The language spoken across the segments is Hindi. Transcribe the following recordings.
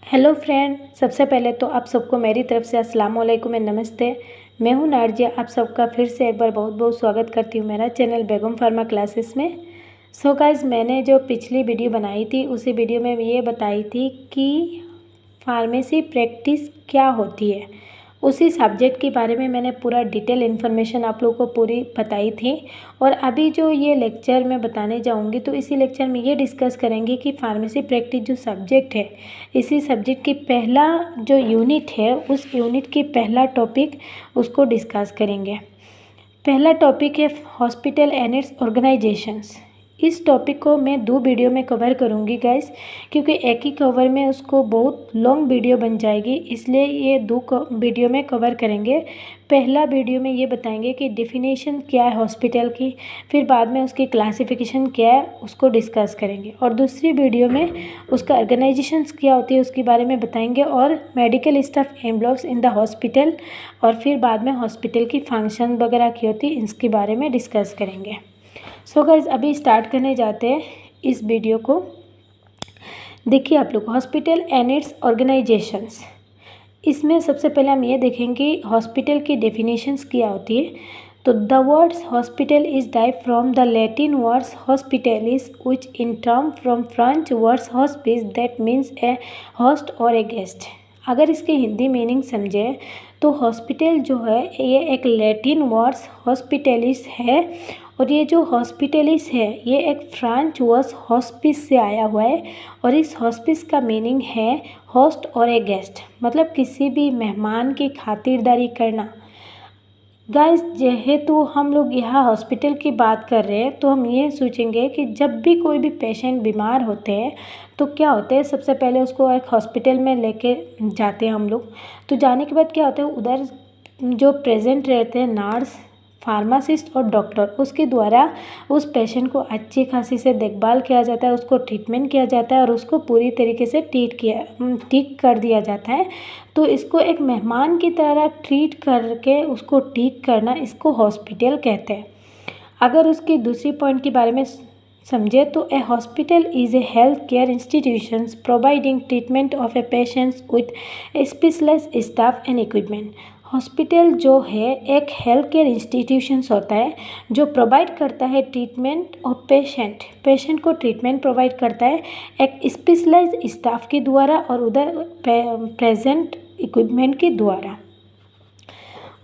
हेलो फ्रेंड, सबसे पहले तो आप सबको मेरी तरफ से अस्सलाम वालेकुम एंड नमस्ते। मैं हूं नार्जिया, आप सबका फिर से एक बार बहुत बहुत स्वागत करती हूं मेरा चैनल बेगम फार्मा क्लासेस में। सो गाइस, मैंने जो पिछली वीडियो बनाई थी उसी वीडियो में ये बताई थी कि फार्मेसी प्रैक्टिस क्या होती है। उसी सब्जेक्ट के बारे में मैंने पूरा डिटेल इन्फॉर्मेशन आप लोगों को पूरी बताई थी। और अभी जो ये लेक्चर मैं बताने जाऊंगी तो इसी लेक्चर में ये डिस्कस करेंगे कि फार्मेसी प्रैक्टिस जो सब्जेक्ट है, इसी सब्जेक्ट की पहला जो यूनिट है उस यूनिट की पहला टॉपिक उसको डिस्कस करेंगे। पहला टॉपिक है हॉस्पिटल एंड इट्स ऑर्गेनाइजेशंस। इस टॉपिक को मैं 2 वीडियो में कवर करूंगी गाइस, क्योंकि एक ही कवर में उसको बहुत लॉन्ग वीडियो बन जाएगी, इसलिए ये 2 वीडियो में कवर करेंगे। पहला वीडियो में ये बताएंगे कि डेफिनेशन क्या है हॉस्पिटल की, फिर बाद में उसकी क्लासिफिकेशन क्या है उसको डिस्कस करेंगे, और दूसरी वीडियो में उसका ऑर्गेनाइजेशंस क्या होती है उसके बारे में बताएंगे, और medical staff employees in the hospital, और फिर बाद में हॉस्पिटल की फंक्शन वगैरह की होती है इसके बारे में डिस्कस करेंगे। सो गाइस, अभी स्टार्ट करने जाते हैं इस वीडियो को। देखिए आप लोग, हॉस्पिटल एंड इट्स ऑर्गेनाइजेशंस, इसमें सबसे पहले हम ये देखेंगे हॉस्पिटल की डेफिनेशंस क्या होती है। तो the words hospital is dive from the Latin words hospitalis which in term from French words hospice that means a host और ए गेस्ट। अगर इसकी हिंदी मीनिंग समझे तो हॉस्पिटल जो है ये एक लैटिन वर्ड्स हॉस्पिटलिस है, और ये जो हॉस्पिटलिस है ये एक फ्रेंच वर्ड हॉस्पिस से आया हुआ है, और इस हॉस्पिस का मीनिंग है होस्ट और ए गेस्ट, मतलब किसी भी मेहमान की खातिरदारी करना। गाइस, जेहेतु हम लोग यहाँ हॉस्पिटल की बात कर रहे हैं तो हम ये सोचेंगे कि जब भी कोई भी पेशेंट बीमार होते हैं तो क्या होता है, सबसे पहले उसको एक हॉस्पिटल में लेके जाते हैं हम लोग। तो जाने के बाद क्या होता है, उधर जो प्रेजेंट रहते हैं नर्स, फार्मासिस्ट और डॉक्टर, उसके द्वारा उस पेशेंट को अच्छी खासी से देखभाल किया जाता है, उसको ट्रीटमेंट किया जाता है और उसको पूरी तरीके से ठीक कर दिया जाता है। तो इसको एक मेहमान की तरह ट्रीट करके उसको ठीक करना, इसको हॉस्पिटल कहते हैं। अगर उसकी दूसरी पॉइंट के बारे में समझे तो a hospital is a health care institutions providing treatment of a patients with specialised staff and equipment. Hospital जो है एक हेल्थ केयर इंस्टीट्यूशंस होता है जो प्रोवाइड करता है ट्रीटमेंट ऑफ पेशेंट को ट्रीटमेंट प्रोवाइड करता है एक स्पेशलाइज्ड स्टाफ के द्वारा और उधर प्रेजेंट इक्विपमेंट के द्वारा।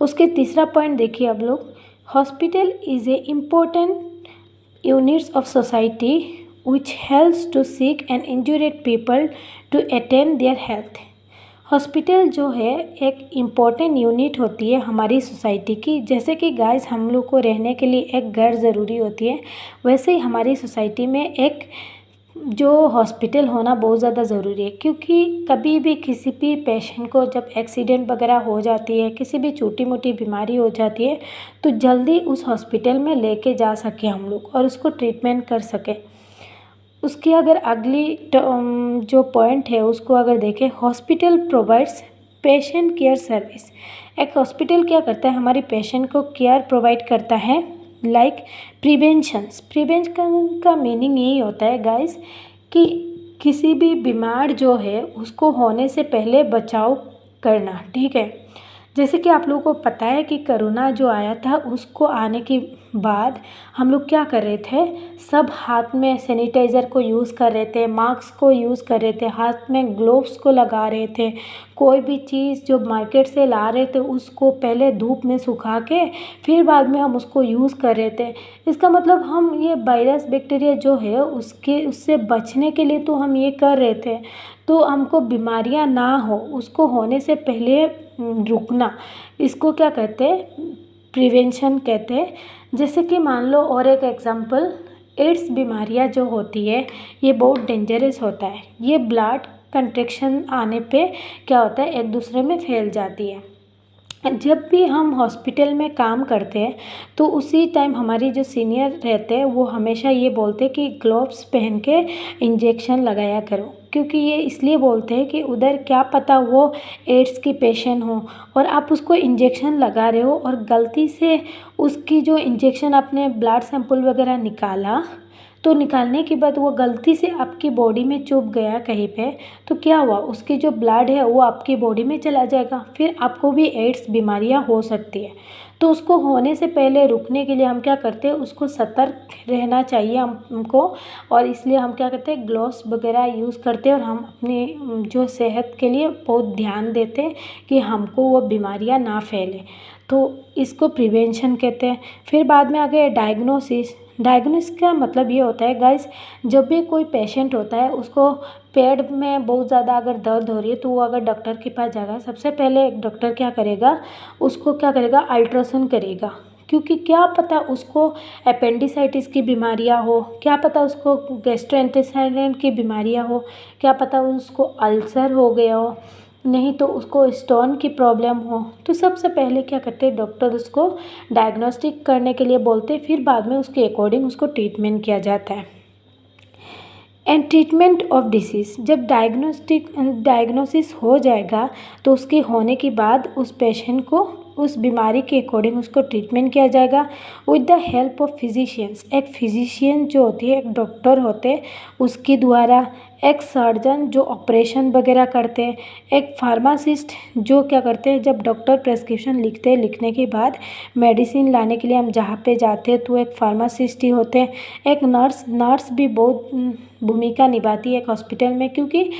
उसके तीसरा पॉइंट देखिए आप लोग, hospital is A important units of society which helps to sick and injured people to attain their health। Hospital जो है एक इम्पॉर्टेंट यूनिट होती है हमारी सोसाइटी की। जैसे कि गाइस, हम लोग को रहने के लिए एक घर ज़रूरी होती है, वैसे ही हमारी सोसाइटी में एक जो हॉस्पिटल होना बहुत ज़्यादा ज़रूरी है, क्योंकि कभी भी किसी भी पेशेंट को जब एक्सीडेंट वगैरह हो जाती है, किसी भी छोटी मोटी बीमारी हो जाती है, तो जल्दी उस हॉस्पिटल में लेके जा सके हम लोग और उसको ट्रीटमेंट कर सकें। उसकी अगर अगली जो पॉइंट है उसको अगर देखें, hospital provides patient care service. एक हॉस्पिटल क्या करता है, हमारी पेशेंट को केयर प्रोवाइड करता है, लाइक प्रिवेंशन का मीनिंग यही होता है गाइस कि किसी भी बीमार जो है उसको होने से पहले बचाव करना, ठीक है। जैसे कि आप लोगों को पता है कि कोरोना जो आया था उसको आने के बाद हम लोग क्या कर रहे थे, सब हाथ में सैनिटाइज़र को यूज़ कर रहे थे, मास्क को यूज़ कर रहे थे, हाथ में ग्लोव्स को लगा रहे थे। कोई भी चीज़ जो मार्केट से ला रहे थे उसको पहले धूप में सुखा के फिर बाद में हम उसको यूज़ कर रहे थे। इसका मतलब हम ये वायरस बैक्टीरिया जो है उससे बचने के लिए तो हम ये कर रहे थे, तो हमको बीमारियां ना हो उसको होने से पहले रुकना, इसको क्या कहते हैं, प्रिवेंशन कहते हैं। जैसे कि मान लो और एक एग्जांपल, एड्स बीमारियां जो होती है ये बहुत डेंजरस होता है। ये ब्लड कंट्रैक्शन आने पे क्या होता है, एक दूसरे में फैल जाती है। जब भी हम हॉस्पिटल में काम करते हैं तो उसी टाइम हमारी जो सीनियर रहते हैं वो हमेशा ये बोलते हैं कि ग्लोव्स पहन के इंजेक्शन लगाया करो। क्योंकि ये इसलिए बोलते हैं कि उधर क्या पता वो एड्स की पेशेंट हो और आप उसको इंजेक्शन लगा रहे हो और गलती से उसकी जो इंजेक्शन आपने ब्लड सैंपल वगैरह निकाला, तो निकालने के बाद वो गलती से आपकी बॉडी में चुभ गया कहीं पे, तो क्या हुआ, उसकी जो ब्लड है वो आपकी बॉडी में चला जाएगा, फिर आपको भी एड्स बीमारियां हो सकती है। तो उसको होने से पहले रुकने के लिए हम क्या करते हैं, उसको सतर्क रहना चाहिए हमको, और इसलिए हम क्या करते हैं, ग्लव्स वगैरह यूज़ करते हैं और हम अपनी जो सेहत के लिए बहुत ध्यान देते हैं कि हमको वो बीमारियां ना फैले। तो इसको प्रिवेंशन कहते हैं। फिर बाद में आ गया डायग्नोसिस। डायग्नोसिस का मतलब ये होता है गाइस, जब भी कोई पेशेंट होता है उसको पेट में बहुत ज़्यादा अगर दर्द हो रही है तो वो अगर डॉक्टर के पास जाएगा, सबसे पहले डॉक्टर क्या करेगा, उसको क्या करेगा, अल्ट्रासाउंड करेगा, क्योंकि क्या पता उसको अपेंडिसाइटिस की बीमारियां हो, क्या पता उसको गैस्ट्रोइंटेस्टाइनल की बीमारियां हो, क्या पता उसको अल्सर हो गया हो, नहीं तो उसको स्टोन की प्रॉब्लम हो। तो सबसे पहले क्या करते हैं, डॉक्टर उसको डायग्नोस्टिक करने के लिए बोलते हैं, फिर बाद में उसके अकॉर्डिंग उसको ट्रीटमेंट किया जाता है। एंड ट्रीटमेंट ऑफ डिसीज़, जब डायग्नोसिस हो जाएगा तो उसके होने के बाद उस पेशेंट को उस बीमारी के अकॉर्डिंग उसको ट्रीटमेंट किया जाएगा with the help of physicians. एक फिजिशियन जो होती है, एक डॉक्टर होते हैं, उसके द्वारा, एक सर्जन जो ऑपरेशन वगैरह करते हैं, एक फार्मासिस्ट जो क्या करते हैं, जब डॉक्टर प्रेस्क्रिप्शन लिखते हैं, लिखने के बाद मेडिसिन लाने के लिए हम जहाँ पे जाते हैं तो एक फार्मासिस्ट ही होते हैं। एक नर्स भी बहुत भूमिका निभाती है एक हॉस्पिटल में, क्योंकि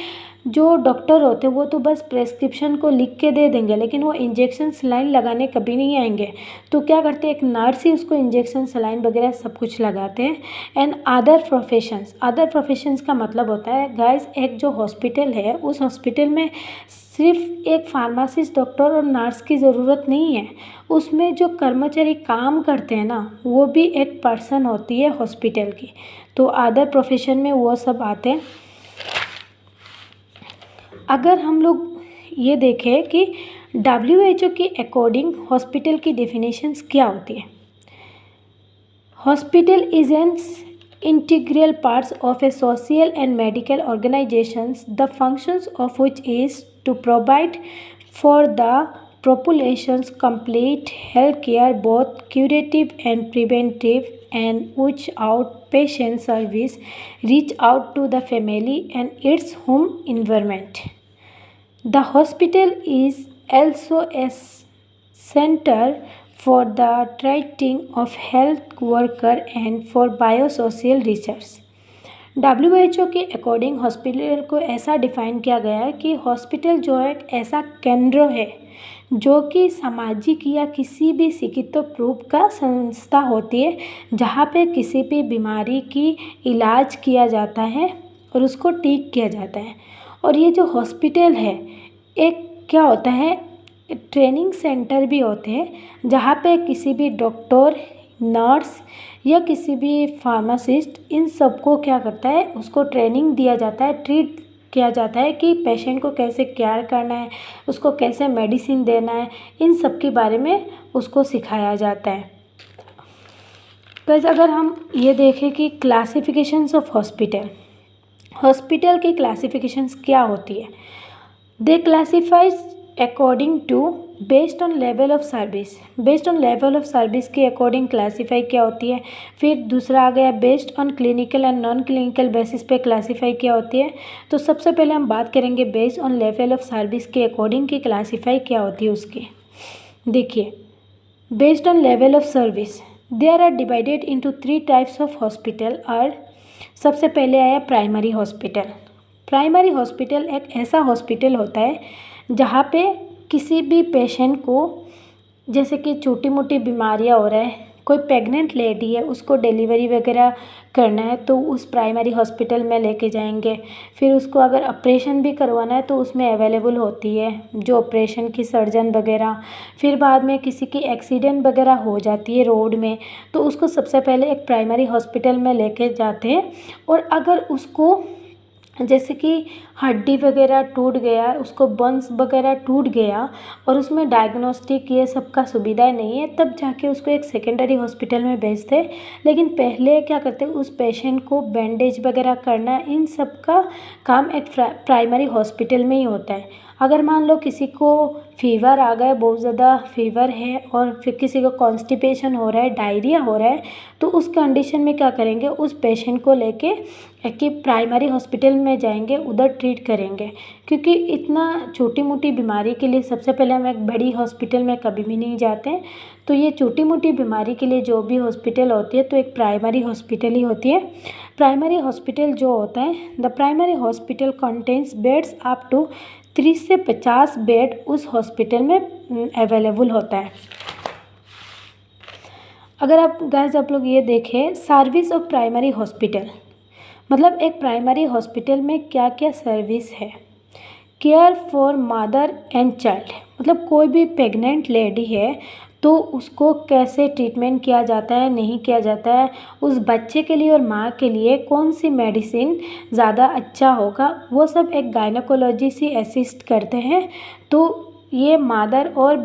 जो डॉक्टर होते हैं वो तो बस प्रेस्क्रिप्शन को लिख के दे देंगे, लेकिन वो इंजेक्शन सलाइन लगाने कभी नहीं आएंगे। तो क्या करते हैं, एक नर्स ही उसको इंजेक्शन सलाइन वगैरह सब कुछ लगाते हैं। एंड अदर प्रोफेशंस का मतलब होता है गाइस, एक जो हॉस्पिटल है उस हॉस्पिटल में सिर्फ एक फार्मासिस्ट, डॉक्टर और नर्स की ज़रूरत नहीं है, उसमें जो कर्मचारी काम करते हैं ना, वो भी एक पर्सन होती है हॉस्पिटल की। तो अदर प्रोफेशन में वो सब आते हैं। अगर हम लोग ये देखें कि WHO के अकॉर्डिंग हॉस्पिटल की डेफिनेशंस क्या होती है। Hospital is an integral parts of a social and medical organizations, the functions of which is to provide for the population's complete health care, both curative and preventive, and which outpatient service reach out to the family and its home environment. The hospital is also a center for the training of health worker and for biosocial research. WHO के अकॉर्डिंग हॉस्पिटल को ऐसा डिफाइन किया गया है कि हॉस्पिटल जो है एक ऐसा केंद्र है जो कि सामाजिक या किसी भी शिक्षित रूप का संस्था होती है, जहाँ पे किसी भी बीमारी की इलाज किया जाता है और उसको ठीक किया जाता है। और ये जो हॉस्पिटल है, एक क्या होता है, ट्रेनिंग सेंटर भी होते हैं, जहाँ पे किसी भी डॉक्टर, नर्स या किसी भी फार्मासिस्ट, इन सबको क्या करता है, उसको ट्रेनिंग दिया जाता है, ट्रीट किया जाता है कि पेशेंट को कैसे केयर करना है, उसको कैसे मेडिसिन देना है, इन सब के बारे में उसको सिखाया जाता है। तो अगर हम ये देखें कि क्लासिफिकेशंस ऑफ हॉस्पिटल की क्लासिफिकेशंस क्या होती है, they classifies according to based on level of service के अकॉर्डिंग क्लासीफाई क्या होती है। फिर दूसरा आ गया based on clinical and non clinical basis पे क्लासीफाई क्या होती है। तो सबसे पहले हम बात करेंगे based on level of service के अकॉर्डिंग की क्लासीफाई क्या होती है उसकी। देखिए, based on level of service there are divided into 3 types of hospital. और सबसे पहले आया प्राइमरी हॉस्पिटल एक ऐसा हॉस्पिटल होता है जहाँ पे किसी भी पेशेंट को, जैसे कि छोटी मोटी बीमारियाँ हो रहा है, कोई प्रेग्नेंट लेडी है, उसको डिलीवरी वगैरह करना है तो उस प्राइमरी हॉस्पिटल में लेके जाएंगे। फिर उसको अगर ऑपरेशन भी करवाना है तो उसमें अवेलेबल होती है जो ऑपरेशन की सर्जन वगैरह। फिर बाद में किसी की एक्सीडेंट वगैरह हो जाती है रोड में, तो उसको सबसे पहले एक प्राइमरी हॉस्पिटल में लेके जाते हैं। और अगर उसको जैसे कि हड्डी वगैरह टूट गया, उसको बोन्स वगैरह टूट गया और उसमें डायग्नोस्टिक ये सब का सुविधाएं नहीं है, तब जाके उसको एक सेकेंडरी हॉस्पिटल में भेजते। लेकिन पहले क्या करते, उस पेशेंट को बैंडेज वगैरह करना, इन सब का काम एक प्राइमरी हॉस्पिटल में ही होता है। अगर मान लो किसी को फीवर आ गया, बहुत ज़्यादा फीवर है, और फिर किसी को कॉन्स्टिपेशन हो रहा है, डायरिया हो रहा है, तो उस कंडीशन में क्या करेंगे, उस पेशेंट को लेके कि प्राइमरी हॉस्पिटल में जाएंगे, उधर ट्रीट करेंगे। क्योंकि इतना छोटी मोटी बीमारी के लिए सबसे पहले हम एक बड़ी हॉस्पिटल में कभी भी नहीं जाते। तो ये छोटी मोटी बीमारी के लिए जो भी हॉस्पिटल होती है, तो एक प्राइमरी हॉस्पिटल ही होती है। प्राइमरी हॉस्पिटल जो होता है, the primary hospital contains beds up to 30 से 50 बेड उस हॉस्पिटल में अवेलेबल होता है। अगर आप लोग ये देखें, सर्विस ऑफ प्राइमरी हॉस्पिटल, मतलब एक प्राइमरी हॉस्पिटल में क्या क्या सर्विस है। Care for mother and child, मतलब कोई भी प्रेग्नेंट लेडी है तो उसको कैसे ट्रीटमेंट किया जाता है, नहीं किया जाता है, उस बच्चे के लिए और माँ के लिए कौन सी मेडिसिन ज़्यादा अच्छा होगा, वो सब एक गायनेकोलॉजिस्ट ही असिस्ट करते हैं। तो ये मदर और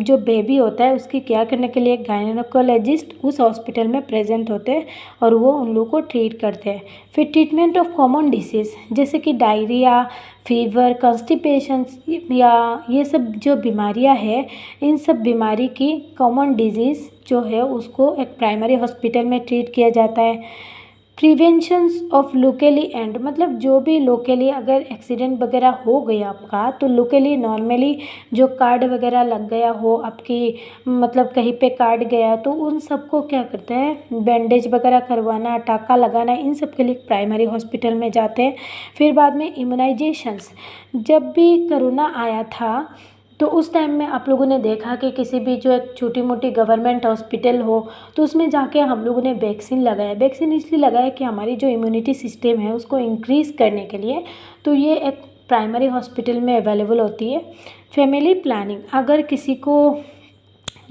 जो बेबी होता है उसकी केयर करने के लिए एक गायनेकोलॉजिस्ट उस हॉस्पिटल में प्रेजेंट होते हैं और वो उन लोगों को ट्रीट करते हैं। फिर ट्रीटमेंट ऑफ कॉमन डिसीज़, जैसे कि डायरिया, फीवर, कॉन्स्टिपेशन या ये सब जो बीमारियां हैं, इन सब बीमारी की कॉमन डिजीज़ जो है उसको एक प्राइमरी हॉस्पिटल में ट्रीट किया जाता है। प्रिवेंशंस ऑफ लोकली एंड, मतलब जो भी लोकली अगर एक्सीडेंट वगैरह हो गया आपका, तो लोकली नॉर्मली जो कार्ड वगैरह लग गया हो आपकी, मतलब कहीं पे काट गया, तो उन सबको क्या करते हैं, बैंडेज वगैरह करवाना, टाँका लगाना, इन सब के लिए प्राइमरी हॉस्पिटल में जाते हैं। फिर बाद में इम्यूनाइजेशंस, जब भी कोरोना आया था तो उस टाइम में आप लोगों ने देखा कि किसी भी जो एक छोटी मोटी गवर्नमेंट हॉस्पिटल हो तो उसमें जाके हम लोगों ने वैक्सीन लगाया। वैक्सीन इसलिए लगाया कि हमारी जो इम्यूनिटी सिस्टम है उसको इंक्रीज़ करने के लिए, तो ये एक प्राइमरी हॉस्पिटल में अवेलेबल होती है। फैमिली प्लानिंग, अगर किसी को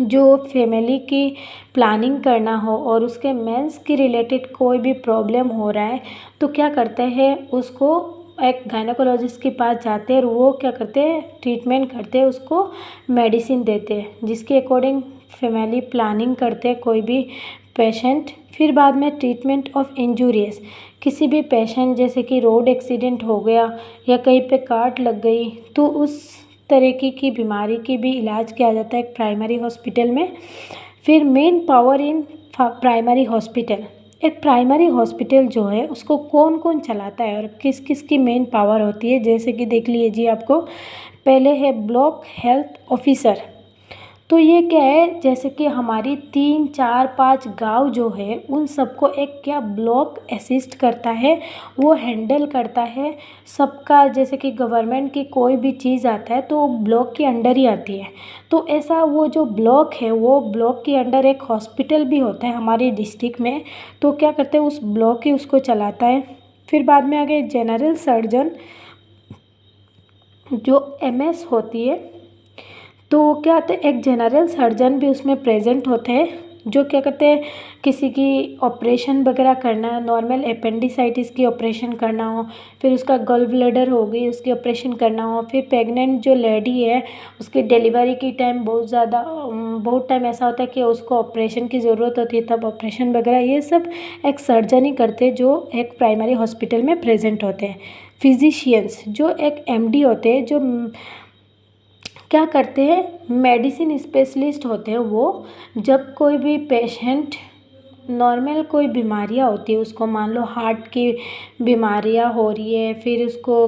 जो फैमिली की प्लानिंग करना हो और उसके मेंस के रिलेटेड कोई भी प्रॉब्लम हो रहा है, तो क्या करते हैं, उसको एक गायनेकोलॉजिस्ट के पास जाते हैं और वो क्या करते हैं, ट्रीटमेंट करते हैं, उसको मेडिसिन देते हैं जिसके अकॉर्डिंग फैमिली प्लानिंग करते हैं कोई भी पेशेंट। फिर बाद में ट्रीटमेंट ऑफ इंजूरीज, किसी भी पेशेंट जैसे कि रोड एक्सीडेंट हो गया या कहीं पे काट लग गई, तो उस तरीके की बीमारी की भी इलाज किया जाता है एक प्राइमरी हॉस्पिटल में। फिर main power in primary hospital, एक प्राइमरी हॉस्पिटल जो है उसको कौन कौन चलाता है और किस किस की मेन पावर होती है, जैसे कि देख लीजिए आपको, पहले है ब्लॉक हेल्थ ऑफिसर। तो ये क्या है, जैसे कि हमारी 3, 4, 5 गांव जो है उन सबको एक क्या ब्लॉक असिस्ट करता है, वो हैंडल करता है सबका। जैसे कि गवर्नमेंट की कोई भी चीज़ आता है तो ब्लॉक के अंडर ही आती है। तो ऐसा वो जो ब्लॉक है वो ब्लॉक के अंडर एक हॉस्पिटल भी होता है हमारे डिस्ट्रिक्ट में, तो क्या करते हैं, उस ब्लॉक ही उसको चलाता है। फिर बाद में आ गए जनरल सर्जन, जो MS होती है, तो क्या होता है, एक जनरल सर्जन भी उसमें प्रेजेंट होते हैं जो क्या करते हैं, किसी की ऑपरेशन वगैरह करना, नॉर्मल अपेंडिसाइटिस की ऑपरेशन करना हो, फिर उसका गॉल ब्लैडर हो गई उसकी ऑपरेशन करना हो, फिर प्रेग्नेंट जो लेडी है उसकी डिलीवरी की टाइम बहुत टाइम ऐसा होता है कि उसको ऑपरेशन की ज़रूरत होती है, तब ऑपरेशन वगैरह ये सब एक सर्जन ही करते हैं जो एक प्राइमरी हॉस्पिटल में प्रेजेंट होते हैं। फिजिशियंस, जो एक MD होते हैं, जो क्या करते हैं, मेडिसिन स्पेशलिस्ट होते हैं। वो जब कोई भी पेशेंट नॉर्मल कोई बीमारियां होती है, उसको मान लो हार्ट की बीमारियां हो रही है, फिर उसको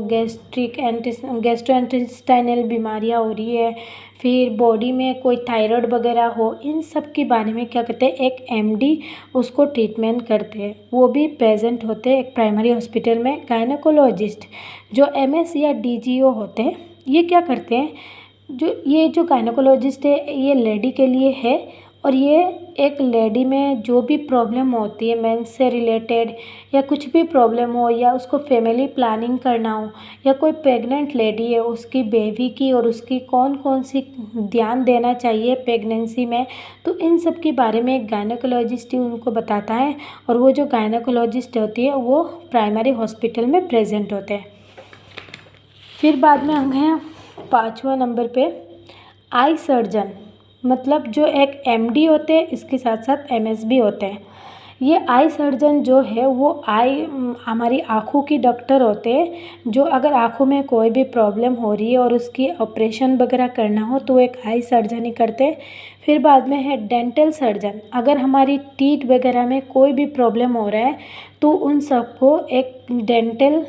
गैस्ट्रोइंटेस्टाइनल बीमारियां हो रही है, फिर बॉडी में कोई थायराइड वगैरह हो, इन सब के बारे में क्या करते हैं, एक MD उसको ट्रीटमेंट करते हैं, वो भी प्रेजेंट होते हैं एक प्राइमरी हॉस्पिटल में। गायनेकोलॉजिस्ट, जो MS या DGO होते हैं, ये क्या करते हैं, जो गायनेकोलॉजिस्ट है ये लेडी के लिए है और ये एक लेडी में जो भी प्रॉब्लम होती है मेंस से रिलेटेड, या कुछ भी प्रॉब्लम हो, या उसको फैमिली प्लानिंग करना हो, या कोई प्रेग्नेंट लेडी है उसकी बेबी की और उसकी कौन कौन सी ध्यान देना चाहिए प्रेगनेंसी में, तो इन सब के बारे में एक गायनेकोलॉजिस्ट ही उनको बताता है। और वो जो गायनेकोलॉजिस्ट होती है वो प्राइमरी हॉस्पिटल में प्रेजेंट होते हैं। फिर बाद में हम हैं 5वां नंबर पे आई सर्जन, मतलब जो एक एमडी होते हैं, इसके साथ साथ एमएस भी होते हैं। ये आई सर्जन जो है वो हमारी आँखों की डॉक्टर होते हैं, जो अगर आँखों में कोई भी प्रॉब्लम हो रही है और उसकी ऑपरेशन वगैरह करना हो तो एक आई सर्जन ही करते हैं। फिर बाद में है डेंटल सर्जन, अगर हमारी टीथ वगैरह में कोई भी प्रॉब्लम हो रहा है तो उन सबको एक डेंटल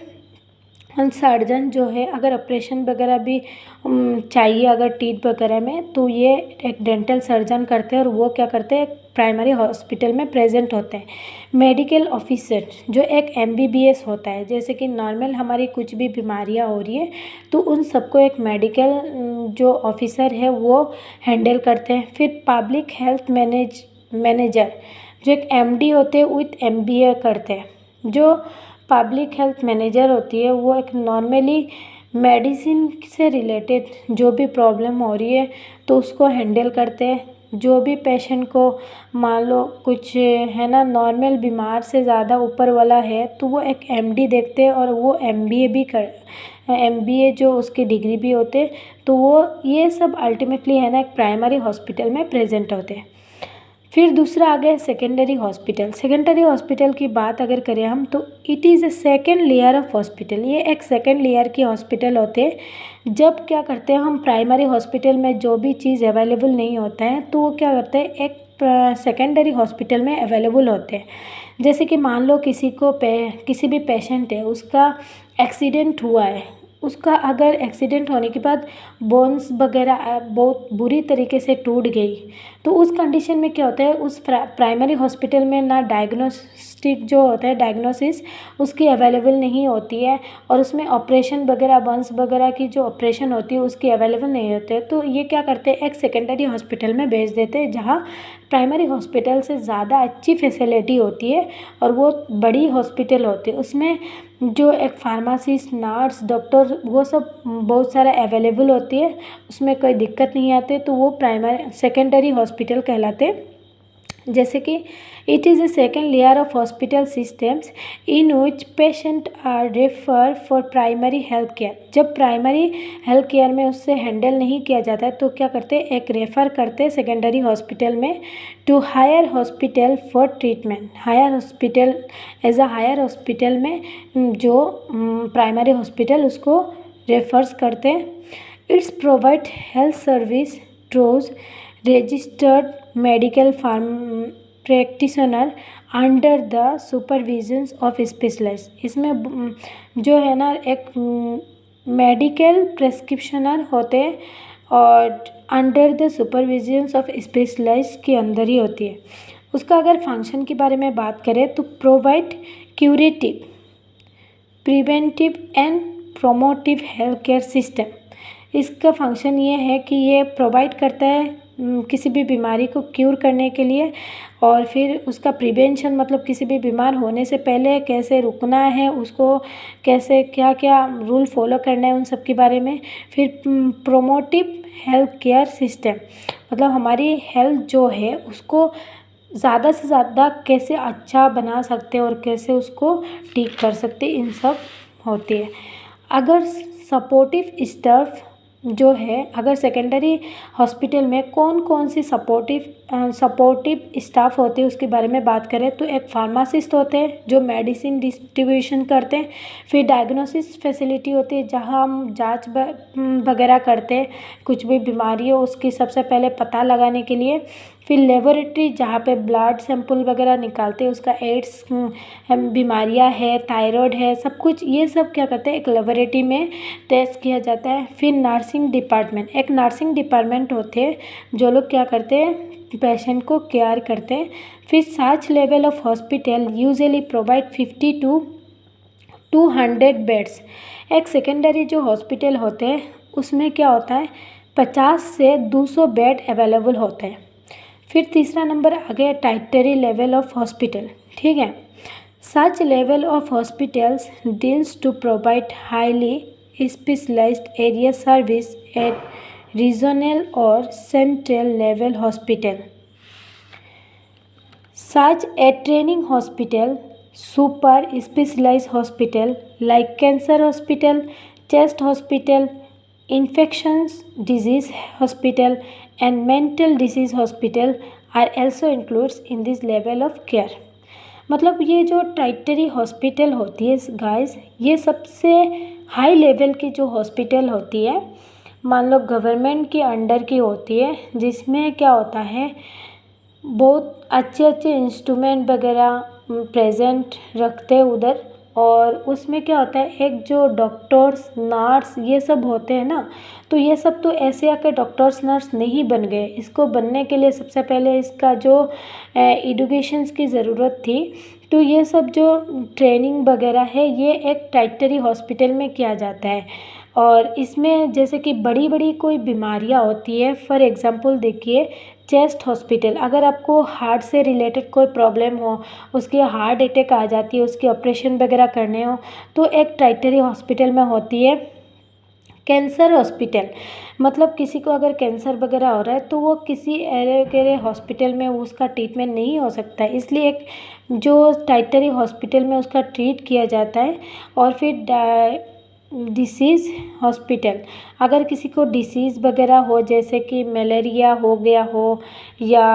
सर्जन जो है, अगर ऑपरेशन वगैरह भी चाहिए अगर टीथ वगैरह में, तो ये एक डेंटल सर्जन करते हैं और वो क्या करते हैं प्राइमरी हॉस्पिटल में प्रेजेंट होते हैं। मेडिकल ऑफिसर जो एक एमबीबीएस होता है, जैसे कि नॉर्मल हमारी कुछ भी बीमारियां हो रही है तो उन सबको एक मेडिकल जो ऑफिसर है वो हैंडल करते हैं। फिर पब्लिक हेल्थ मैनेजर जो एक एमडी होते हैं विथ एमबीए करते हैं। जो पब्लिक हेल्थ मैनेजर होती है वो एक नॉर्मली मेडिसिन से रिलेटेड जो भी प्रॉब्लम हो रही है तो उसको हैंडल करते हैं। जो भी पेशेंट को मान लो कुछ है ना नॉर्मल बीमार से ज़्यादा ऊपर वाला है तो वो एक एमडी देखते हैं और वो एमबीए जो उसकी डिग्री भी होते, तो वो ये सब अल्टीमेटली है ना एक प्राइमरी हॉस्पिटल में प्रेजेंट होते हैं। फिर दूसरा आ गया सेकेंडरी हॉस्पिटल। सेकेंडरी हॉस्पिटल की बात अगर करें हम तो it is a second layer of hospital. ये एक सेकेंड लेयर की हॉस्पिटल होते हैं। जब क्या करते हैं हम प्राइमरी हॉस्पिटल में जो भी चीज़ अवेलेबल नहीं होता है तो वो क्या करते हैं एक सेकेंडरी हॉस्पिटल में अवेलेबल होते हैं। जैसे कि मान लो किसी भी पेशेंट है, उसका एक्सीडेंट हुआ है, उसका अगर एक्सीडेंट होने के बाद बोन्स वगैरह बहुत बुरी तरीके से टूट गई तो उस कंडीशन में क्या होता है उस प्राइमरी हॉस्पिटल में ना डायग्नोस्टिक जो होता है डायग्नोसिस उसकी अवेलेबल नहीं होती है, और उसमें ऑपरेशन वगैरह बोन्स वगैरह की जो ऑपरेशन होती है उसकी अवेलेबल नहीं होती है। तो ये क्या करते हैं एक सेकेंडरी हॉस्पिटल में भेज देते हैं जहाँ प्राइमरी हॉस्पिटल से ज़्यादा अच्छी फैसिलिटी होती है और वो बड़ी हॉस्पिटल होती है। उसमें जो एक फार्मासिस्ट, नर्स, डॉक्टर वो सब बहुत सारा अवेलेबल होती है, उसमें कोई दिक्कत नहीं आती, तो वो सेकेंडरी हॉस्पिटल कहलाते। जैसे कि it is a second layer of hospital systems in which patient are refer for primary health care. जब प्राइमरी हेल्थ केयर में उससे हैंडल नहीं किया जाता है तो क्या करते एक रेफ़र करते सेकेंडरी हॉस्पिटल में to higher hospital for treatment. Higher hospital higher hospital में जो प्राइमरी हॉस्पिटल उसको रेफर्स करते हैं। It's provide health service through registered medical practitioner under the supervisions of specialist। इसमें जो है ना एक मेडिकल प्रेस्क्रिप्शनर होते हैं और अंडर द सुपरविजन्स ऑफ स्पेशलाइस्ट के अंदर ही होती है। उसका अगर फंक्शन के बारे में बात करें तो provide curative, preventive and promotive health care system. इसका फंक्शन ये है कि ये प्रोवाइड करता है किसी भी बीमारी को क्यूर करने के लिए, और फिर उसका प्रिवेंशन मतलब किसी भी बीमार होने से पहले कैसे रुकना है, उसको कैसे क्या क्या रूल फॉलो करना है, उन सब के बारे में। फिर प्रोमोटिव हेल्थ केयर सिस्टम मतलब हमारी हेल्थ जो है उसको ज़्यादा से ज़्यादा कैसे अच्छा बना सकते हैं और कैसे उसको ठीक कर सकते, इन सब होती है। अगर सपोर्टिव स्टाफ जो है, अगर सेकेंडरी हॉस्पिटल में कौन कौन सी सपोर्टिव स्टाफ होते हैं उसके बारे में बात करें तो एक फार्मासिस्ट होते हैं जो मेडिसिन डिस्ट्रीब्यूशन करते हैं। फिर डायग्नोसिस फैसिलिटी होती है जहां हम जांच वगैरह करते हैं, कुछ भी बीमारी हो उसकी सबसे पहले पता लगाने के लिए। फिर लेबोरेटरी जहाँ पे ब्लड सैंपल वगैरह निकालते हैं, उसका एड्स बीमारियां है, थायराइड है, सब कुछ ये सब क्या करते हैं एक लेबोरेटरी में टेस्ट किया जाता है। फिर नर्सिंग डिपार्टमेंट, एक नर्सिंग डिपार्टमेंट होते हैं जो लोग क्या करते हैं पेशेंट को केयर करते हैं। फिर सच level of hospital usually provide 50 to 200 beds. एक सेकेंडरी जो हॉस्पिटल होते हैं उसमें क्या होता है 50 से 200 बेड अवेलेबल होते हैं। फिर तीसरा नंबर आ गया टर्टियरी लेवल ऑफ हॉस्पिटल, ठीक है। Such level of hospitals deals to provide highly specialised area service at regional और central level hospital. Such a training hospital, super specialized hospital like cancer hospital, chest hospital, infections disease hospital and mental disease hospital are also included in this level of care। मतलब ये जो टर्टियरी हॉस्पिटल होती है गाइस, ये सबसे हाई लेवल की जो हॉस्पिटल होती है, मान लो गवर्नमेंट के अंडर की होती है, जिसमें क्या होता है बहुत अच्छे अच्छे इंस्ट्रूमेंट वगैरह प्रेजेंट रखते हैं उधर। और उसमें क्या होता है, एक जो डॉक्टर्स नर्स ये सब होते हैं ना, तो ये सब तो ऐसे आके डॉक्टर्स नर्स नहीं बन गए। इसको बनने के लिए सबसे पहले इसका जो एजुकेशंस की ज़रूरत थी, तो ये सब जो ट्रेनिंग वगैरह है ये एक टर्टियरी हॉस्पिटल में किया जाता है। और इसमें जैसे कि बड़ी बड़ी कोई बीमारियां होती है, फॉर एग्ज़ाम्पल देखिए चेस्ट हॉस्पिटल, अगर आपको हार्ट से रिलेटेड कोई प्रॉब्लम हो, उसकी हार्ट अटैक आ जाती है, उसकी ऑपरेशन वगैरह करने हो, तो एक टर्टियरी हॉस्पिटल में होती है। कैंसर हॉस्पिटल, मतलब किसी को अगर कैंसर वगैरह हो रहा है तो वो किसी एरे हॉस्पिटल में उसका ट्रीटमेंट नहीं हो सकता है, इसलिए एक जो टर्टियरी हॉस्पिटल में उसका ट्रीट किया जाता है। और फिर डिसीज़ हॉस्पिटल, अगर किसी को डिसीज़ वगैरह हो, जैसे कि मलेरिया हो गया हो या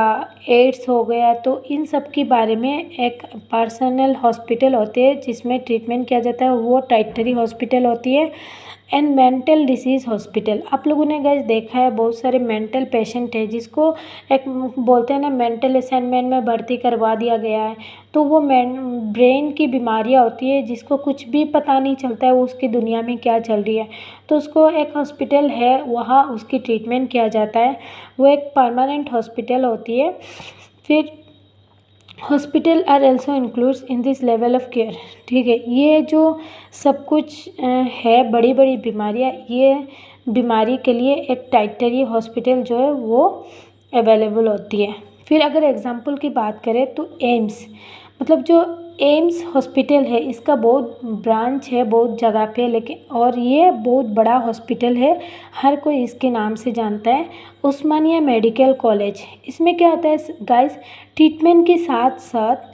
एड्स हो गया, तो इन सब के बारे में एक पर्सनल हॉस्पिटल होते हैं जिसमें ट्रीटमेंट किया जाता है, वो टर्टियरी हॉस्पिटल होती है। एंड मेंटल डिसीज़ हॉस्पिटल, आप लोगों ने गाइस देखा है बहुत सारे मेंटल पेशेंट है जिसको एक बोलते हैं ना मेंटल असाइनमेंट में भर्ती करवा दिया गया है, तो वो ब्रेन की बीमारियां होती है जिसको कुछ भी पता नहीं चलता है वो उसकी दुनिया में क्या चल रही है, तो उसको एक हॉस्पिटल है वहाँ उसकी ट्रीटमेंट किया जाता है, वो एक परमानेंट हॉस्पिटल होती है। फिर hospital are also includes in this level of care, ठीक है। ये जो सब कुछ है बड़ी बड़ी बीमारियाँ, ये बीमारी के लिए एक टर्टियरी हॉस्पिटल जो है वो अवेलेबल होती है। फिर अगर एग्जांपल की बात करें तो एम्स, मतलब जो एम्स हॉस्पिटल है इसका बहुत ब्रांच है बहुत जगह पे, लेकिन और ये बहुत बड़ा हॉस्पिटल है, हर कोई इसके नाम से जानता है, उस्मानिया मेडिकल कॉलेज। इसमें क्या होता है गाइस, ट्रीटमेंट के साथ साथ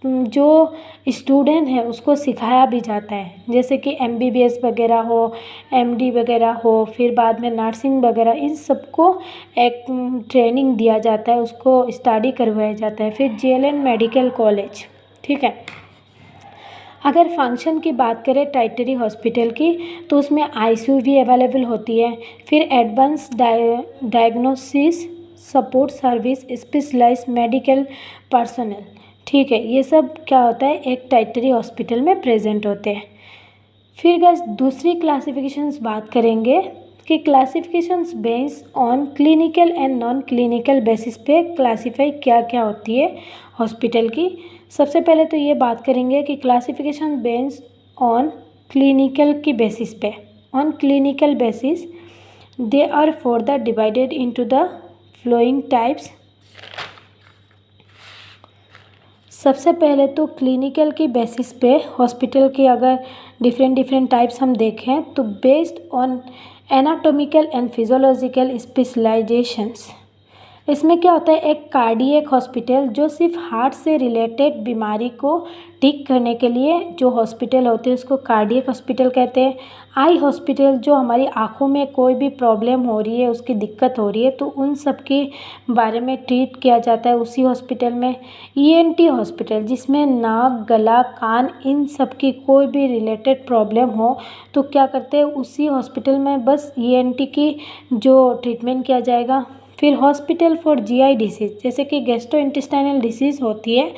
जो स्टूडेंट है उसको सिखाया भी जाता है, जैसे कि MBBS वगैरह हो, MD वगैरह हो, फिर बाद में नर्सिंग वगैरह, इन सबको एक ट्रेनिंग दिया जाता है, उसको स्टडी करवाया जाता है। फिर JLN मेडिकल कॉलेज, ठीक है। अगर फंक्शन की बात करें टर्टियरी हॉस्पिटल की, तो उसमें ICU भी अवेलेबल होती है। फिर advance diagnosis support service, specialised medical personnel, ठीक है। ये सब क्या होता है एक टर्टियरी हॉस्पिटल में प्रेजेंट होते हैं। फिर गाइस दूसरी क्लासिफिकेशंस बात करेंगे कि classifications based on clinical and non clinical basis पे क्लासीफाई क्या क्या होती है हॉस्पिटल की। सबसे पहले तो ये बात करेंगे कि क्लासिफिकेशन बेस्ड ऑन क्लिनिकल की बेसिस पे, on clinical basis they are further divided into the following types. सबसे पहले तो क्लिनिकल की बेसिस पे हॉस्पिटल के अगर डिफरेंट टाइप्स हम देखें तो based on anatomical and physiological specialisations, इसमें क्या होता है एक कार्डियक हॉस्पिटल जो सिर्फ हार्ट से रिलेटेड बीमारी को ठीक करने के लिए जो हॉस्पिटल होते हैं उसको कार्डियक हॉस्पिटल कहते हैं। आई हॉस्पिटल जो हमारी आँखों में कोई भी प्रॉब्लम हो रही है, उसकी दिक्कत हो रही है, तो उन सब के बारे में ट्रीट किया जाता है उसी हॉस्पिटल में। ENT हॉस्पिटल जिसमें नाक, गला, कान इन सब की कोई भी रिलेटेड प्रॉब्लम हो तो क्या करते हैं उसी हॉस्पिटल में बस ENT की जो ट्रीटमेंट किया जाएगा। फिर हॉस्पिटल फॉर GI डिसीज़, जैसे कि गैस्ट्रोइंटेस्टाइनल डिसीज़ होती है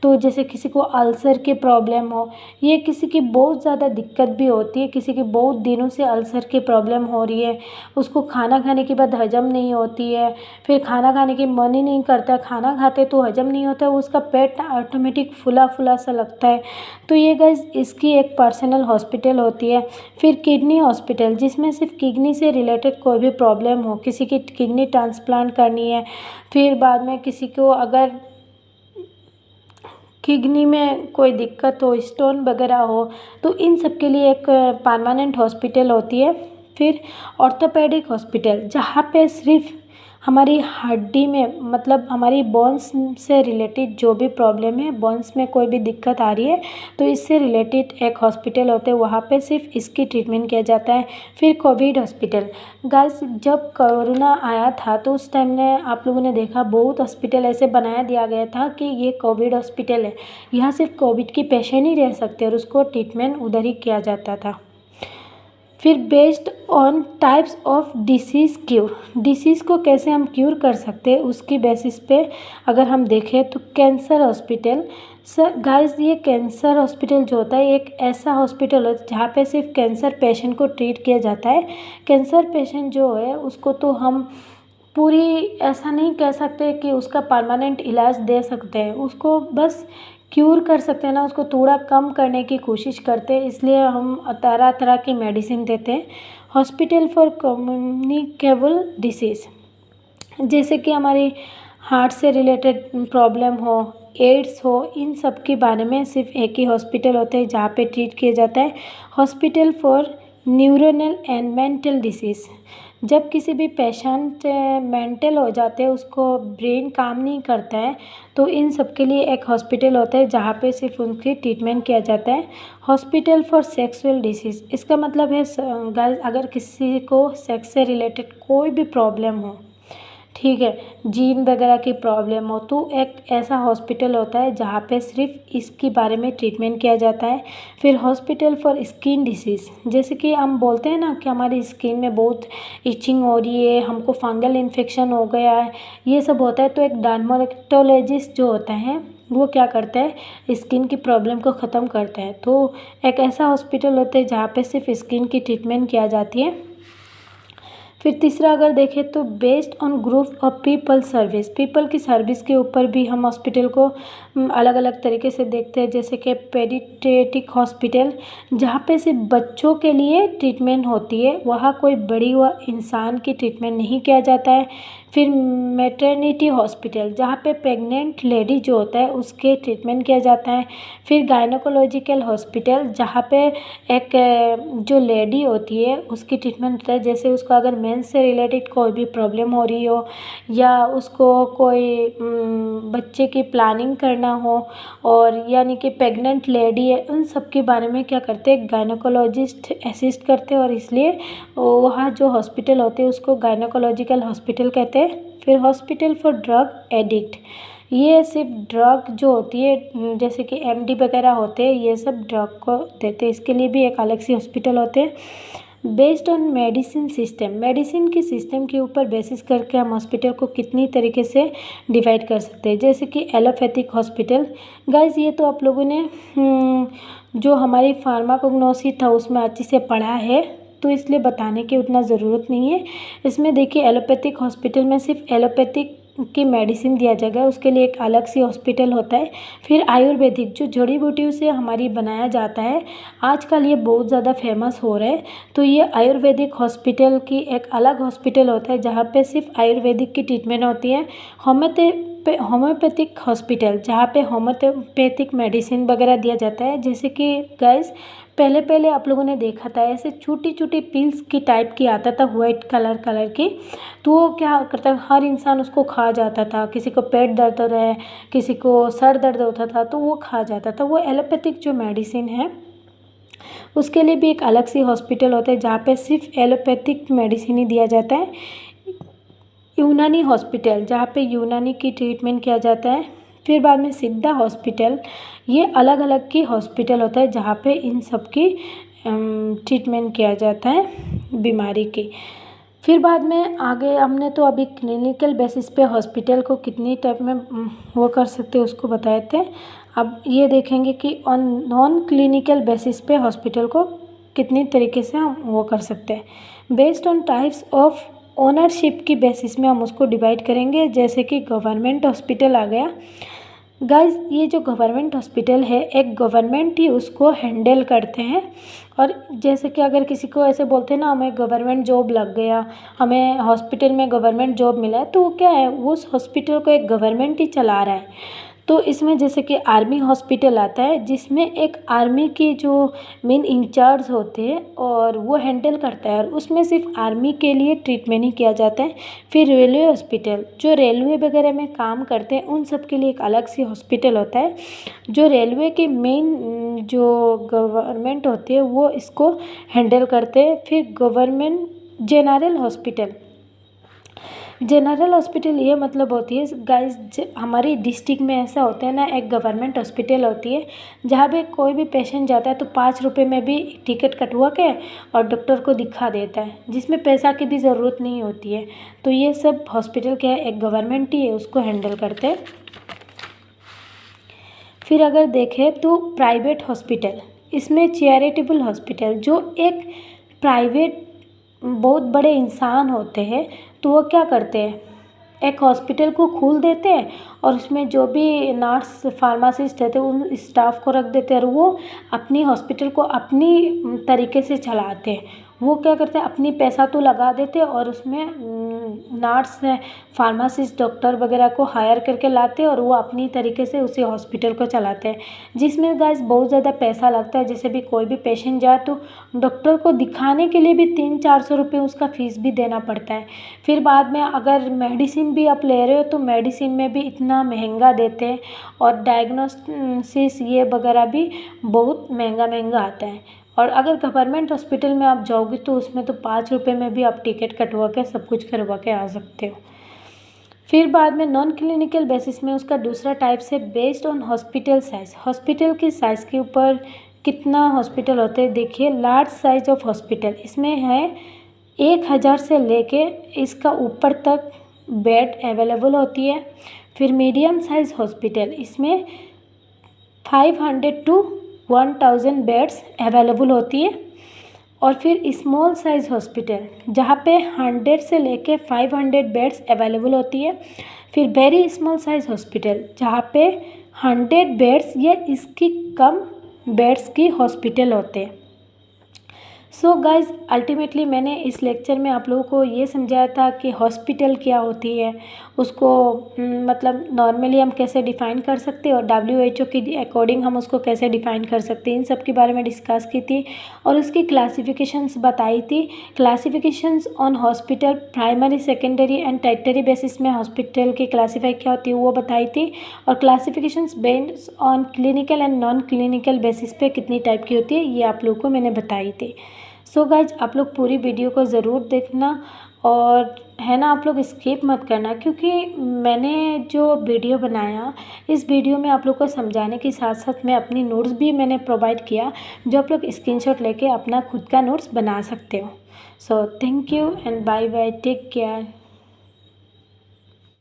तो जैसे किसी को अल्सर की प्रॉब्लम हो, ये किसी की बहुत ज़्यादा दिक्कत भी होती है, किसी की बहुत दिनों से अल्सर की प्रॉब्लम हो रही है, उसको खाना खाने के बाद हजम नहीं होती है, फिर खाना खाने की मन ही नहीं करता, खाना खाते तो हजम नहीं होता, उसका पेट ऑटोमेटिक फुला फुला सा लगता है। तो ये गाइस इसकी एक पर्सनल हॉस्पिटल होती है। फिर किडनी हॉस्पिटल, जिसमें सिर्फ किडनी से रिलेटेड कोई भी प्रॉब्लम हो, किसी की किडनी ट्रांसप्लांट करनी है, फिर बाद में किसी को अगर किडनी में कोई दिक्कत हो, स्टोन वगैरह हो, तो इन सब के लिए एक परमानेंट हॉस्पिटल होती है। फिर ऑर्थोपेडिक हॉस्पिटल, जहाँ पे सिर्फ हमारी हड्डी में मतलब हमारी बोन्स से रिलेटेड जो भी प्रॉब्लम है, बोन्स में कोई भी दिक्कत आ रही है तो इससे रिलेटेड एक हॉस्पिटल होते हैं, वहाँ पे सिर्फ इसकी ट्रीटमेंट किया जाता है। फिर कोविड हॉस्पिटल, गाइस जब कोरोना आया था तो उस टाइम ने आप लोगों ने देखा बहुत हॉस्पिटल ऐसे बनाया दिया गया था कि ये कोविड हॉस्पिटल है, यहाँ सिर्फ कोविड की पेशेंट ही रह सकते और उसको ट्रीटमेंट उधर ही किया जाता था। फिर based on types of disease cure, disease को कैसे हम क्यूर कर सकते हैं उसकी बेसिस पे अगर हम देखें तो कैंसर हॉस्पिटल। सर गाइस ये कैंसर हॉस्पिटल जो होता है एक ऐसा हॉस्पिटल है जहाँ पे सिर्फ कैंसर पेशेंट को ट्रीट किया जाता है। कैंसर पेशेंट जो है उसको तो हम पूरी ऐसा नहीं कह सकते कि उसका परमानेंट इलाज दे सकते हैं, उसको बस क्यूर कर सकते हैं ना, उसको थोड़ा कम करने की कोशिश करते हैं, इसलिए हम तरह तरह की मेडिसिन देते हैं। हॉस्पिटल फॉर कम्युनिकेबल डिसीज़, जैसे कि हमारी हार्ट से रिलेटेड प्रॉब्लम हो, एड्स हो, इन सब के बारे में सिर्फ एक ही हॉस्पिटल होता है जहाँ पे ट्रीट किया जाता है। Hospital for neuronal and mental disease, जब किसी भी पेशेंट मेंटल हो जाते हैं, उसको ब्रेन काम नहीं करता है, तो इन सब के लिए एक हॉस्पिटल होता है जहाँ पे सिर्फ उनकी ट्रीटमेंट किया जाता है। हॉस्पिटल फॉर सेक्सुअल डिसीज़, इसका मतलब है गाइस अगर किसी को सेक्स से रिलेटेड कोई भी प्रॉब्लम हो, ठीक है, जीन वगैरह की प्रॉब्लम हो, तो एक ऐसा हॉस्पिटल होता है जहाँ पे सिर्फ इसके बारे में ट्रीटमेंट किया जाता है। फिर हॉस्पिटल फॉर स्किन डिसीज़, जैसे कि हम बोलते हैं ना कि हमारी स्किन में बहुत इचिंग हो रही है, हमको फंगल इन्फेक्शन हो गया है, ये सब होता है, तो एक डर्मेटोलॉजिस्ट जो होता है वो क्या करता है स्किन की प्रॉब्लम को ख़त्म करता है। तो एक ऐसा हॉस्पिटल होता है जहाँ पे सिर्फ स्किन की ट्रीटमेंट किया जाती है। फिर तीसरा अगर देखें तो based on group of people service, people की सर्विस के ऊपर भी हम हॉस्पिटल को अलग अलग तरीके से देखते हैं, जैसे कि पेडियाट्रिक हॉस्पिटल, जहाँ पे सिर्फ बच्चों के लिए ट्रीटमेंट होती है, वहाँ कोई बड़ी हुआ इंसान की ट्रीटमेंट नहीं किया जाता है। फिर मैटरनिटी हॉस्पिटल, जहाँ पे प्रेग्नेंट लेडी जो होता है उसके ट्रीटमेंट किया जाता है। फिर गायनोकोलॉजिकल हॉस्पिटल, जहाँ पे एक जो लेडी होती है उसकी ट्रीटमेंट होता है, जैसे उसको अगर मेंस से रिलेटेड कोई भी प्रॉब्लम हो रही हो या उसको कोई बच्चे की प्लानिंग करना हो, और यानी कि प्रेग्नेंट लेडी है, उन सब के बारे में क्या करते हैं गायनोकोलॉजिस्ट असिस्ट करते हैं, और इसलिए वहाँ जो हॉस्पिटल होते हैं उसको गायनोकोलॉजिकल हॉस्पिटल कहते हैं। फिर हॉस्पिटल फॉर ड्रग एडिक्ट, ये सिर्फ ड्रग जो होती है जैसे कि एमडी वगैरह होते हैं, ये सब ड्रग को देते हैं, इसके लिए भी एक अलग से हॉस्पिटल होते हैं। Based on medicine system, medicine की सिस्टम के ऊपर बेसिस करके हम हॉस्पिटल को कितनी तरीके से डिवाइड कर सकते हैं, जैसे कि एलोपैथिक हॉस्पिटल। गाइस ये तो आप लोगों ने जो हमारी फार्माकोग्नोसी था उसमें अच्छे से पढ़ा है, तो इसलिए बताने की उतना ज़रूरत नहीं है। इसमें देखिए एलोपैथिक हॉस्पिटल में सिर्फ एलोपैथिक की मेडिसिन दिया जाएगा, उसके लिए एक अलग से हॉस्पिटल होता है। फिर आयुर्वेदिक जो जड़ी बूटियों से हमारी बनाया जाता है, आजकल ये बहुत ज़्यादा फेमस हो रहा है, तो ये आयुर्वेदिक हॉस्पिटल की एक अलग हॉस्पिटल होता है जहाँ पे सिर्फ आयुर्वेदिक की ट्रीटमेंट होती है। होम्योपैथिक हॉस्पिटल, जहाँ पे होम्योपैथिक मेडिसिन वगैरह दिया जाता है, जैसे कि गाइस पहले आप लोगों ने देखा था ऐसे छोटी छोटी पिल्स की टाइप की आता था वाइट कलर की, तो वो क्या करता हर इंसान उसको खा जाता था, किसी को पेट दर्द हो रहा है, किसी को सर दर्द होता था तो वो खा जाता था। वो एलोपैथिक जो मेडिसिन है उसके लिए भी एक अलग से हॉस्पिटल होता है जहाँ पे सिर्फ एलोपैथिक मेडिसिन ही दिया जाता है। यूनानी हॉस्पिटल, जहाँ पे यूनानी की ट्रीटमेंट किया जाता है। फिर बाद में सिद्धा हॉस्पिटल, ये अलग अलग की हॉस्पिटल होता है जहाँ पे इन सब की ट्रीटमेंट किया जाता है बीमारी की। फिर बाद में आगे हमने तो अभी क्लिनिकल बेसिस पे हॉस्पिटल को कितनी टाइप में वो कर सकते हैं उसको बताए थे। अब ये देखेंगे कि ऑन नॉन क्लिनिकल बेसिस पे हॉस्पिटल को कितनी तरीके से हम वो कर सकते हैं। Based on types of ownership की बेसिस में हम उसको डिवाइड करेंगे। जैसे कि गवर्नमेंट हॉस्पिटल आ गया। गाइस, ये जो गवर्नमेंट हॉस्पिटल है, एक गवर्नमेंट ही उसको हैंडल करते हैं। और जैसे कि अगर किसी को ऐसे बोलते हैं ना, हमें गवर्नमेंट जॉब लग गया, हमें हॉस्पिटल में गवर्नमेंट जॉब मिला है, तो वो क्या है, उस हॉस्पिटल को एक गवर्नमेंट ही चला रहा है। तो इसमें जैसे कि आर्मी हॉस्पिटल आता है, जिसमें एक आर्मी की जो मेन इंचार्ज होते हैं और वो हैंडल करता है, और उसमें सिर्फ आर्मी के लिए ट्रीटमेंट ही किया जाता है। फिर रेलवे हॉस्पिटल, जो रेलवे वगैरह में काम करते हैं, उन सब के लिए एक अलग से हॉस्पिटल होता है। जो रेलवे के मेन जो गवर्नमेंट होती है वो इसको हैंडल करते हैं। फिर government general hospital, general hospital ये मतलब होती है गाइस, हमारी डिस्ट्रिक्ट में ऐसा होता है ना, एक गवर्नमेंट हॉस्पिटल होती है जहाँ पे कोई भी पेशेंट जाता है तो 5 रुपये में भी टिकट कटवा के और डॉक्टर को दिखा देता है, जिसमें पैसा की भी ज़रूरत नहीं होती है। तो ये सब हॉस्पिटल क्या है, एक गवर्नमेंट ही है, उसको हैंडल करते हैं। फिर अगर देखें तो प्राइवेट हॉस्पिटल, इसमें चैरिटेबल हॉस्पिटल, जो एक प्राइवेट बहुत बड़े इंसान होते हैं, तो वो क्या करते हैं, एक हॉस्पिटल को खोल देते हैं और उसमें जो भी नर्स फार्मासिस्ट रहते हैं उन स्टाफ को रख देते हैं, और वो अपनी हॉस्पिटल को अपनी तरीके से चलाते हैं। वो क्या करते हैं, अपनी पैसा तो लगा देते हैं और उसमें नर्स फार्मासिस्ट डॉक्टर वगैरह को हायर करके लाते हैं और वो अपनी तरीके से उसी हॉस्पिटल को चलाते हैं, जिसमें गाइस बहुत ज़्यादा पैसा लगता है। जैसे भी कोई भी पेशेंट जाए तो डॉक्टर को दिखाने के लिए भी 300-400 रुपये उसका फ़ीस भी देना पड़ता है। फिर बाद में अगर मेडिसिन भी आप ले रहे हो तो मेडिसिन में भी इतना महंगा देते हैं, और डायग्नोसिस ये वगैरह भी बहुत महंगा आता है। और अगर गवर्नमेंट हॉस्पिटल में आप जाओगे तो उसमें तो 5 रुपये में भी आप टिकट कटवा के सब कुछ करवा के आ सकते हो। फिर बाद में नॉन क्लिनिकल बेसिस में उसका दूसरा टाइप से based on hospital size, hospital की साइज़ के ऊपर कितना हॉस्पिटल होते हैं। देखिए, लार्ज साइज ऑफ हॉस्पिटल, इसमें है 1000 से लेके इसका ऊपर तक बेड अवेलेबल होती है। फिर मीडियम साइज हॉस्पिटल, इसमें 500 to 1000 बेड्स अवेलेबल होती है। और फिर स्मॉल साइज हॉस्पिटल, जहाँ पे 100 से लेके 500 बेड्स अवेलेबल होती है। फिर वेरी स्मॉल साइज हॉस्पिटल, जहाँ पे 100 बेड्स या इसकी कम बेड्स की हॉस्पिटल होते हैं। सो गाइज़, अल्टीमेटली मैंने इस लेक्चर में आप लोगों को ये समझाया था कि हॉस्पिटल क्या होती है, उसको मतलब नॉर्मली हम कैसे डिफ़ाइन कर सकते हैं और WHO की अकॉर्डिंग हम उसको कैसे डिफ़ाइन कर सकते हैं, इन सब के बारे में डिस्कस की थी। और उसकी क्लासिफिकेशंस बताई थी, classifications on hospital primary secondary and tertiary basis में हॉस्पिटल की क्लासीफाई क्या होती है वो बताई थी। और classifications based on clinical and non clinical basis पे कितनी टाइप की होती है ये आप लोगों को मैंने बताई थी। सो गाइज, आप लोग पूरी वीडियो को ज़रूर देखना, और है ना, आप लोग स्किप मत करना, क्योंकि मैंने जो वीडियो बनाया इस वीडियो में आप लोग को समझाने के साथ साथ मैं अपनी नोट्स भी मैंने प्रोवाइड किया, जो आप लोग स्क्रीनशॉट लेके अपना खुद का नोट्स बना सकते हो। So thank you and bye bye, take care.